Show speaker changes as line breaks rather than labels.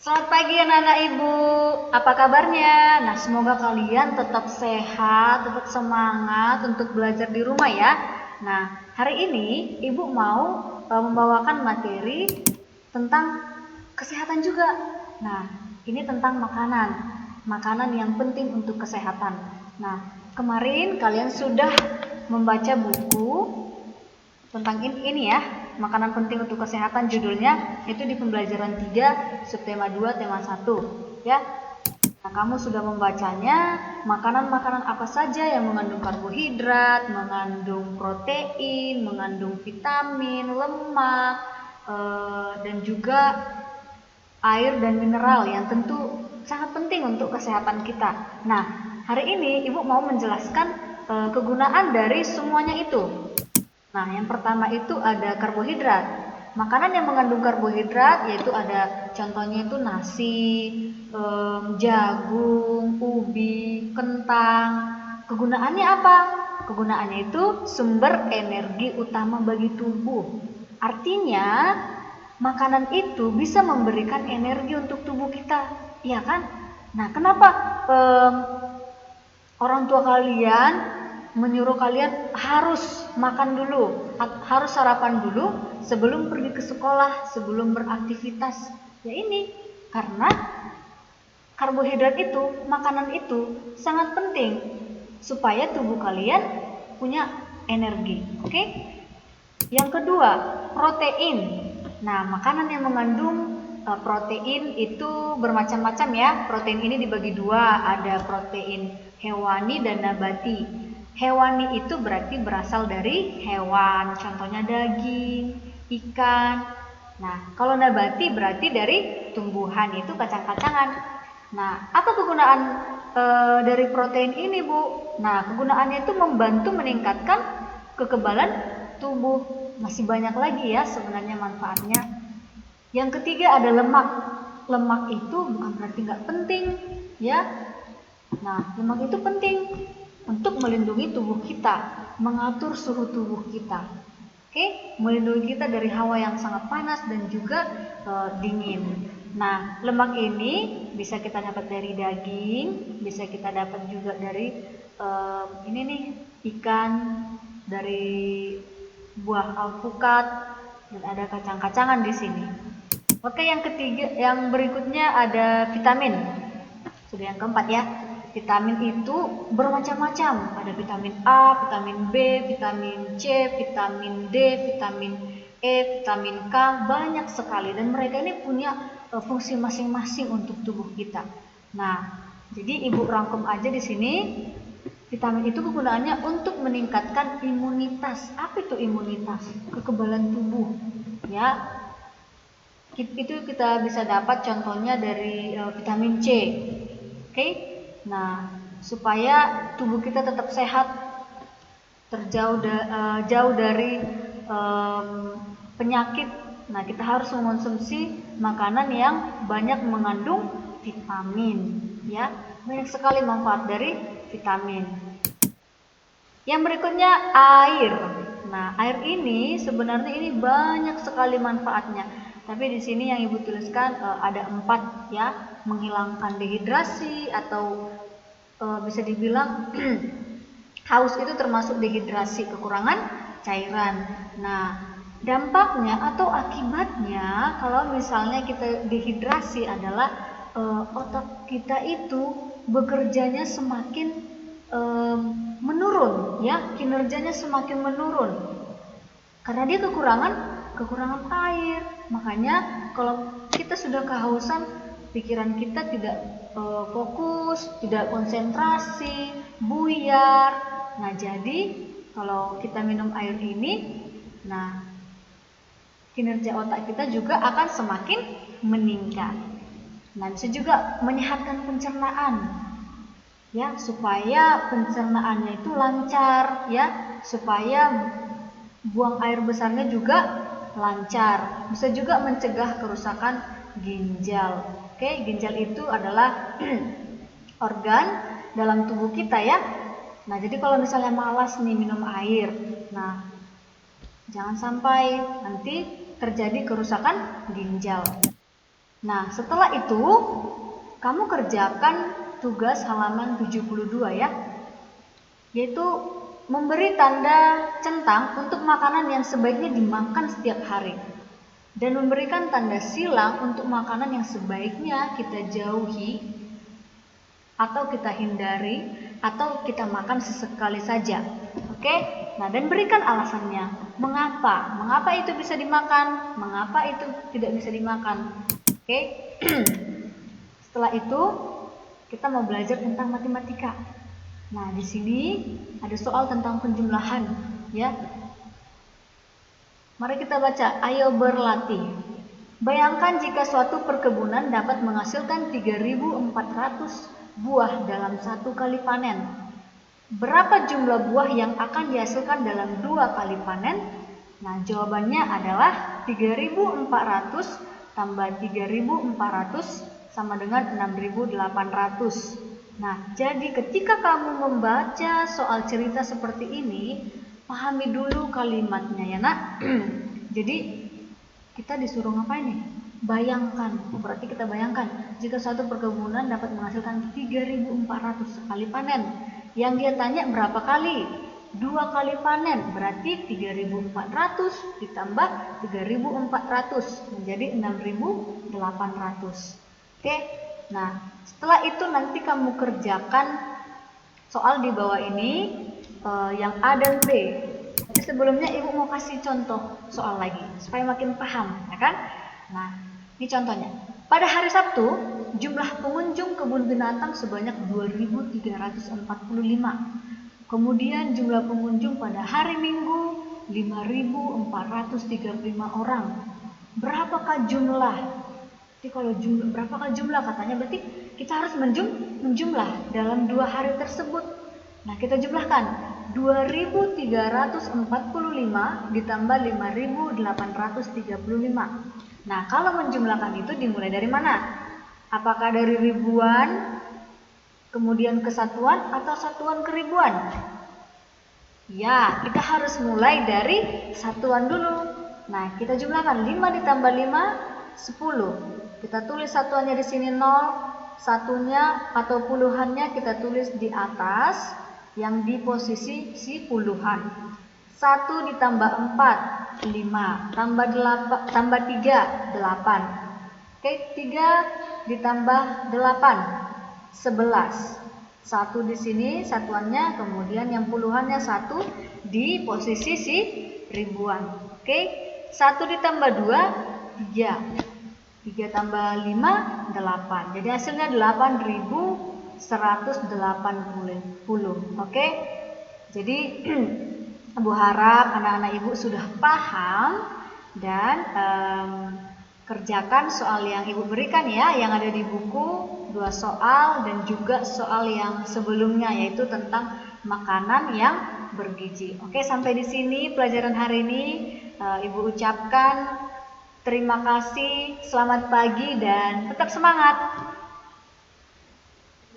Selamat pagi anak-anak ibu, apa kabarnya? Nah, semoga kalian tetap sehat, tetap semangat untuk belajar di rumah ya. Nah, hari ini ibu mau membawakan materi tentang kesehatan juga. Nah, ini tentang makanan yang penting untuk kesehatan. Nah, kemarin kalian sudah membaca buku tentang ini ya, makanan penting untuk kesehatan, judulnya itu di pembelajaran 3 subtema 2 tema 1 ya. Nah, kamu sudah membacanya, makanan-makanan apa saja yang mengandung karbohidrat, mengandung protein, mengandung vitamin, lemak, dan juga air dan mineral yang tentu sangat penting untuk kesehatan kita. Nah, hari ini ibu mau menjelaskan kegunaan dari semuanya itu. Nah, yang pertama itu ada karbohidrat. Makanan yang mengandung karbohidrat yaitu ada contohnya itu nasi, jagung, ubi, kentang. Kegunaannya apa? Kegunaannya itu sumber energi utama bagi tubuh. Artinya, makanan itu bisa memberikan energi untuk tubuh kita, iya kan? Nah, kenapa orang tua kalian menyuruh kalian harus makan dulu, harus sarapan dulu sebelum pergi ke sekolah, sebelum beraktivitas? Ya ini, karena karbohidrat itu, makanan itu sangat penting supaya tubuh kalian punya energi. Oke? Yang kedua, protein. Nah, makanan yang mengandung protein itu bermacam-macam ya. Protein ini dibagi dua, ada protein hewani dan nabati. Hewani itu berarti berasal dari hewan, contohnya daging, ikan. Nah, kalau nabati berarti dari tumbuhan, itu kacang-kacangan. Nah, apa kegunaan dari protein ini, Bu? Nah, kegunaannya itu membantu meningkatkan kekebalan tubuh. Masih banyak lagi ya sebenarnya manfaatnya. Yang ketiga ada lemak. Lemak itu bukan berarti nggak penting, ya. Nah, lemak itu penting untuk melindungi tubuh kita, mengatur suhu tubuh kita. Oke, melindungi kita dari hawa yang sangat panas dan juga dingin. Nah, lemak ini bisa kita dapat dari daging, bisa kita dapat juga dari ini nih, ikan, dari buah alpukat, dan ada kacang-kacangan di sini. Oke, yang ketiga, yang berikutnya ada vitamin. Sudah yang keempat ya. Vitamin itu bermacam-macam. Ada vitamin A, vitamin B, vitamin C, vitamin D, vitamin E, vitamin K, banyak sekali. Dan mereka ini punya fungsi masing-masing untuk tubuh kita. Nah, jadi ibu rangkum aja di sini. Vitamin itu kegunaannya untuk meningkatkan imunitas. Apa itu imunitas? Kekebalan tubuh. Ya, itu kita bisa dapat contohnya dari vitamin C. Oke? Nah, supaya tubuh kita tetap sehat, jauh dari penyakit. Nah, kita harus mengonsumsi makanan yang banyak mengandung vitamin, ya. Banyak sekali manfaat dari vitamin. Yang berikutnya air. Nah, air ini sebenarnya ini banyak sekali manfaatnya. Tapi di sini yang ibu tuliskan ada 4 ya, menghilangkan dehidrasi atau bisa dibilang haus itu termasuk dehidrasi, kekurangan cairan. Nah, dampaknya atau akibatnya kalau misalnya kita dehidrasi adalah otak kita itu bekerjanya semakin menurun, ya, kinerjanya semakin menurun karena dia kekurangan air. Makanya kalau kita sudah kehausan, pikiran kita tidak fokus, tidak konsentrasi, buyar. Nah, jadi kalau kita minum air ini, nah, kinerja otak kita juga akan semakin meningkat. Nah, bisa juga menyehatkan pencernaan, ya, supaya pencernaannya itu lancar, ya, supaya buang air besarnya juga lancar. Bisa juga mencegah kerusakan ginjal. Oke, ginjal itu adalah organ dalam tubuh kita ya. Nah, jadi kalau misalnya malas nih minum air, nah, jangan sampai nanti terjadi kerusakan ginjal. Nah, setelah itu kamu kerjakan tugas halaman 72 ya, yaitu memberi tanda centang untuk makanan yang sebaiknya dimakan setiap hari dan memberikan tanda silang untuk makanan yang sebaiknya kita jauhi atau kita hindari atau kita makan sesekali saja. Oke? Nah, dan berikan alasannya. Mengapa itu bisa dimakan? Mengapa itu tidak bisa dimakan? Oke? Setelah itu kita mau belajar tentang matematika. Nah, di sini ada soal tentang penjumlahan, ya. Mari kita baca, ayo berlatih. Bayangkan jika suatu perkebunan dapat menghasilkan 3.400 buah dalam satu kali panen. Berapa jumlah buah yang akan dihasilkan dalam 2 kali panen? Nah, jawabannya adalah 3.400 tambah 3.400 sama dengan 6.800. Nah, jadi ketika kamu membaca soal cerita seperti ini, pahami dulu kalimatnya ya nak. Jadi kita disuruh ngapain nih? Bayangkan, berarti kita bayangkan jika suatu perkebunan dapat menghasilkan 3.400 sekali panen. Yang dia tanya berapa kali? 2 kali panen, berarti 3.400 ditambah 3.400 menjadi 6.800. Oke, nah setelah itu nanti kamu kerjakan soal di bawah ini yang A dan B. Tapi sebelumnya ibu mau kasih contoh soal lagi supaya makin paham, ya kan? Nah, ini contohnya. Pada hari Sabtu, jumlah pengunjung kebun binatang sebanyak 2.345. Kemudian jumlah pengunjung pada hari Minggu 5.435 orang. Berapakah jumlah? Jadi kalau berapakah jumlah katanya berarti kita harus menjumlah dalam 2 hari tersebut. Nah, kita jumlahkan 2.345 ditambah 5.835. Nah, kalau menjumlahkan itu dimulai dari mana? Apakah dari ribuan, kemudian ke satuan, atau satuan ke ribuan? Ya, kita harus mulai dari satuan dulu. Nah, kita jumlahkan 5 ditambah 5, 10. Kita tulis satuannya di sini 0, satunya atau puluhannya kita tulis di atas, yang di posisi si puluhan. 1 ditambah 4, 5. Tambah 3, 8. Oke, 3 ditambah 8, 11. 1 di sini satuannya, kemudian yang puluhannya 1 di posisi si ribuan. Oke, 1 ditambah 2, 3. 3 tambah 5, 8. Jadi hasilnya 8.180. Oke. Jadi Ibu harap anak-anak Ibu sudah paham dan kerjakan soal yang Ibu berikan ya, yang ada di buku, 2 soal dan juga soal yang sebelumnya yaitu tentang makanan yang bergizi. Oke, sampai di sini pelajaran hari ini. Ibu ucapkan terima kasih, selamat pagi dan tetap semangat.